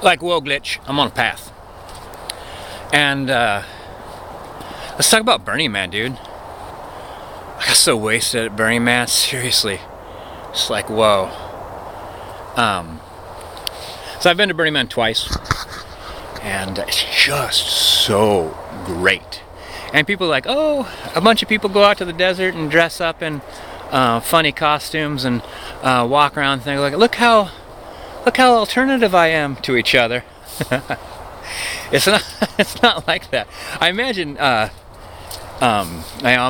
Like, whoa, Glitch, I'm on a path. And let's talk about Burning Man, dude. I got so wasted at Burning Man, seriously. It's like, whoa. So I've been to Burning Man twice, and it's just so great. And people are like, oh, a bunch of people go out to the desert and dress up in funny costumes and walk around and think, like, look how alternative I am to each other. It's not like that. I imagine, I'm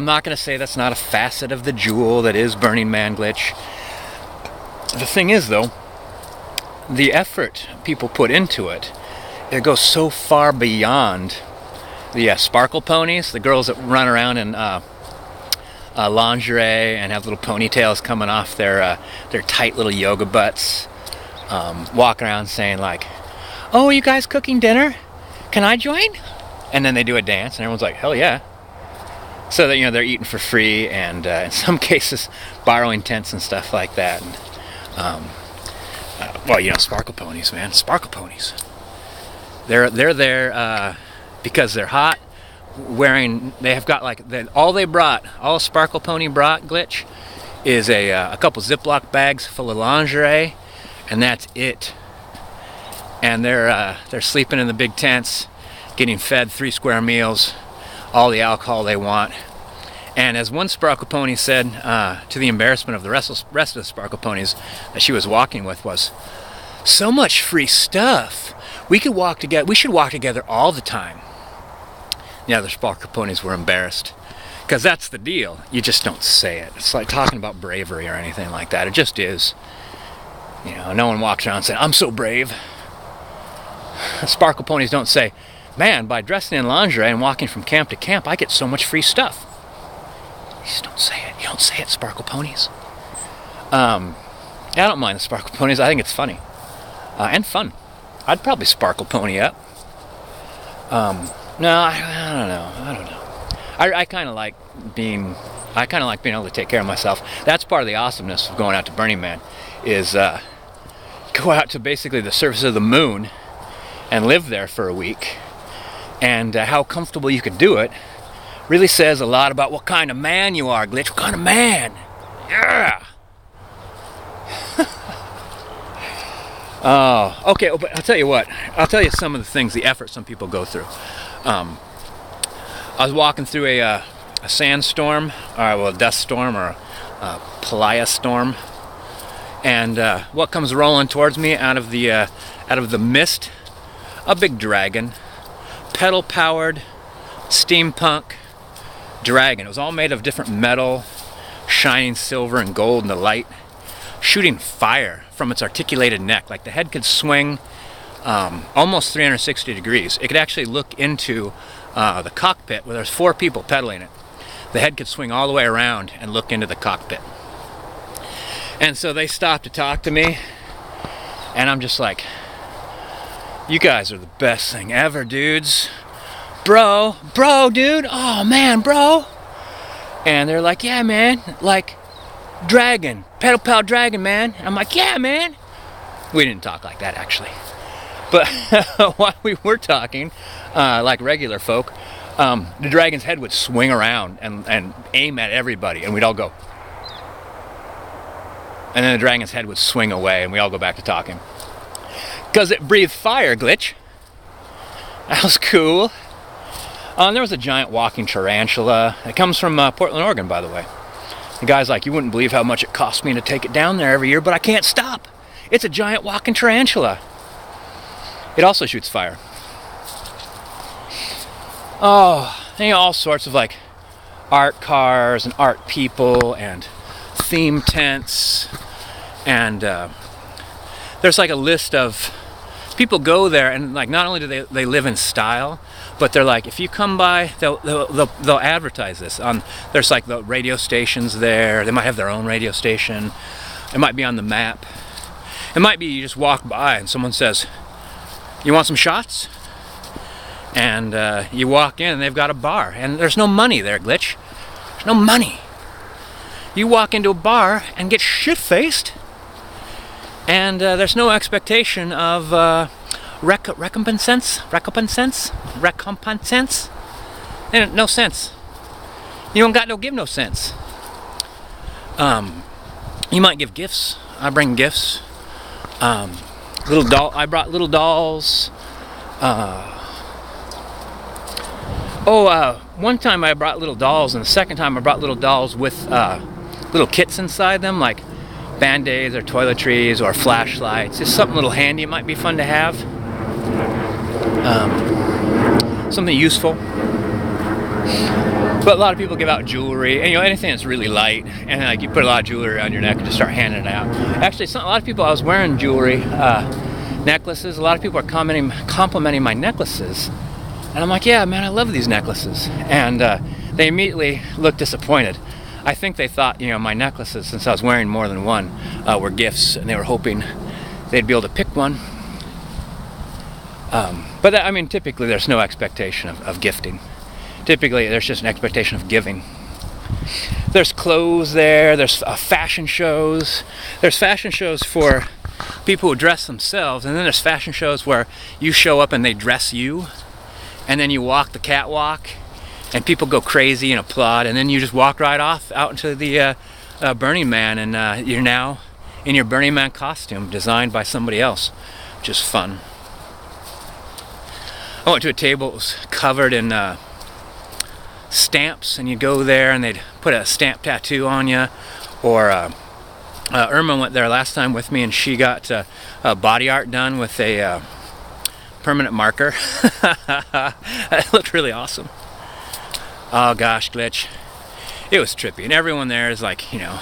not going to say that's not a facet of the jewel that is Burning Man, Glitch. The thing is, though, the effort people put into it goes so far beyond the sparkle ponies, the girls that run around in lingerie and have little ponytails coming off their tight little yoga butts, walking around saying like, oh, you guys cooking dinner? Can I join? And then they do a dance and everyone's like, hell yeah. So that, they're eating for free and in some cases borrowing tents and stuff like that. And, sparkle ponies, man, sparkle ponies. They're there because they're hot. They have got like all a Sparkle Pony brought, Glitch, is a couple Ziploc bags full of lingerie, and that's it. And they're sleeping in the big tents, getting fed 3 square meals, all the alcohol they want. And as one Sparkle Pony said, to the embarrassment of the rest of the Sparkle Ponies that she was walking with, was, so much free stuff. We should walk together all the time. The other Sparkle Ponies were embarrassed, because that's the deal. You just don't say it. It's like talking about bravery or anything like that. It just is. No one walks around saying, I'm so brave. Sparkle Ponies don't say, man, by dressing in lingerie and walking from camp to camp, I get so much free stuff. You just don't say it. You don't say it, Sparkle Ponies. I don't mind the Sparkle Ponies. I think it's funny. And fun. I'd probably Sparkle Pony up. No, I don't know. I kind of like being able to take care of myself. That's part of the awesomeness of going out to Burning Man, is go out to basically the surface of the moon and live there for a week. And how comfortable you can do it really says a lot about what kind of man you are, Glitch. What kind of man? Yeah! Oh, okay, but I'll tell you what. I'll tell you some of the things, the effort some people go through. I was walking through a sandstorm, or a dust storm, or a playa storm, and what comes rolling towards me out of the mist? A big dragon, pedal-powered, steampunk dragon. It was all made of different metal, shining silver and gold in the light, shooting fire from its articulated neck. Like the head could swing almost 360 degrees. It could actually look into the cockpit where there's 4 people pedaling it. The head could swing all the way around and look into the cockpit. And so they stopped to talk to me, and I'm just like, you guys are the best thing ever, dudes. Bro, dude, oh man, bro. And they're like, yeah, man, like, dragon, pedal dragon, man. And I'm like, yeah, man. We didn't talk like that, actually. But while we were talking, like regular folk, the dragon's head would swing around and aim at everybody, and we'd all go. And then the dragon's head would swing away, and we all go back to talking. Because it breathed fire, Glitch. That was cool. There was a giant walking tarantula. It comes from Portland, Oregon, by the way. The guy's like, you wouldn't believe how much it costs me to take it down there every year, but I can't stop. It's a giant walking tarantula. It also shoots fire. Oh, all sorts of like art cars and art people and theme tents. And there's like a list of people go there, and like not only do they live in style, but they're like, if you come by, they'll advertise this on. There's like the radio stations there. They might have their own radio station. It might be on the map. It might be you just walk by and someone says, "You want some shots?" And you walk in and they've got a bar, and there's no money there, Glitch. There's no money. You walk into a bar and get shit-faced, and there's no expectation of recompense? And no sense. You don't got no give no sense. You might give gifts. I bring gifts. I brought little dolls. One time I brought little dolls, and the second time I brought little dolls with little kits inside them, like Band-Aids or toiletries or flashlights. Just something a little handy. It might be fun to have. Something useful. But a lot of people give out jewelry, and anything that's really light, and like you put a lot of jewelry on your neck and just start handing it out. Actually, a lot of people, I was wearing jewelry, necklaces. A lot of people are complimenting my necklaces, and I'm like, yeah, man, I love these necklaces. And they immediately looked disappointed. I think they thought, my necklaces, since I was wearing more than one, were gifts, and they were hoping they'd be able to pick one. But typically there's no expectation of gifting. Typically, there's just an expectation of giving. There's clothes there. There's fashion shows. There's fashion shows for people who dress themselves, and then there's fashion shows where you show up and they dress you, and then you walk the catwalk, and people go crazy and applaud, and then you just walk right off out into the Burning Man, and you're now in your Burning Man costume designed by somebody else, which is fun. I went to a table that was covered in stamps, and you go there and they'd put a stamp tattoo on you. Or Irma went there last time with me, and she got body art done with a permanent marker. It looked really awesome. Oh gosh, Glitch, it was trippy, and everyone there is like, there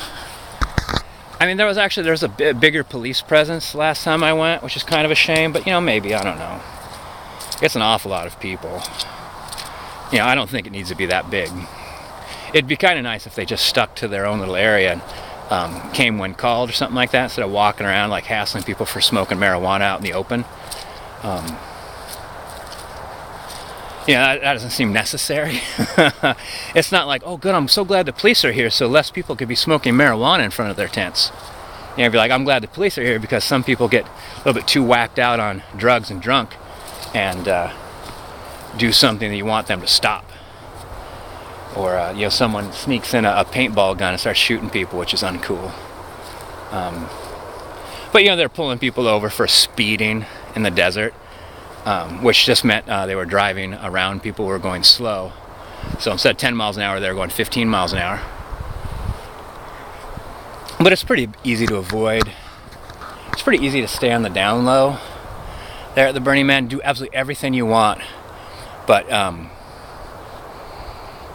was a bigger police presence last time I went, which is kind of a shame, but maybe, I don't know. It's an awful lot of people. I don't think it needs to be that big. It'd be kind of nice if they just stuck to their own little area and came when called or something like that, instead of walking around like hassling people for smoking marijuana out in the open. That doesn't seem necessary. It's not like, oh good, I'm so glad the police are here so less people could be smoking marijuana in front of their tents. Be like, I'm glad the police are here because some people get a little bit too whacked out on drugs and drunk and do something that you want them to stop. Or someone sneaks in a paintball gun and starts shooting people, which is uncool. But they're pulling people over for speeding in the desert, which just meant they were driving around people who were going slow. So instead of 10 miles an hour, they were going 15 miles an hour. But it's pretty easy to avoid. It's pretty easy to stay on the down low. There at the Burning Man, do absolutely everything you want. But,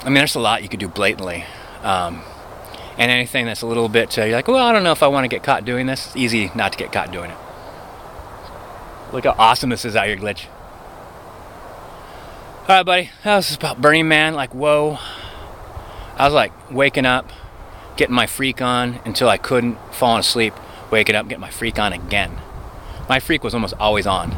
there's a lot you could do blatantly. And anything that's a little bit, you're like, well, I don't know if I want to get caught doing this. It's easy not to get caught doing it. Look how awesome this is out here, Glitch. Alright, buddy. That was about Burning Man. Like, whoa. I was like waking up, getting my freak on until I couldn't, falling asleep, waking up, getting my freak on again. My freak was almost always on.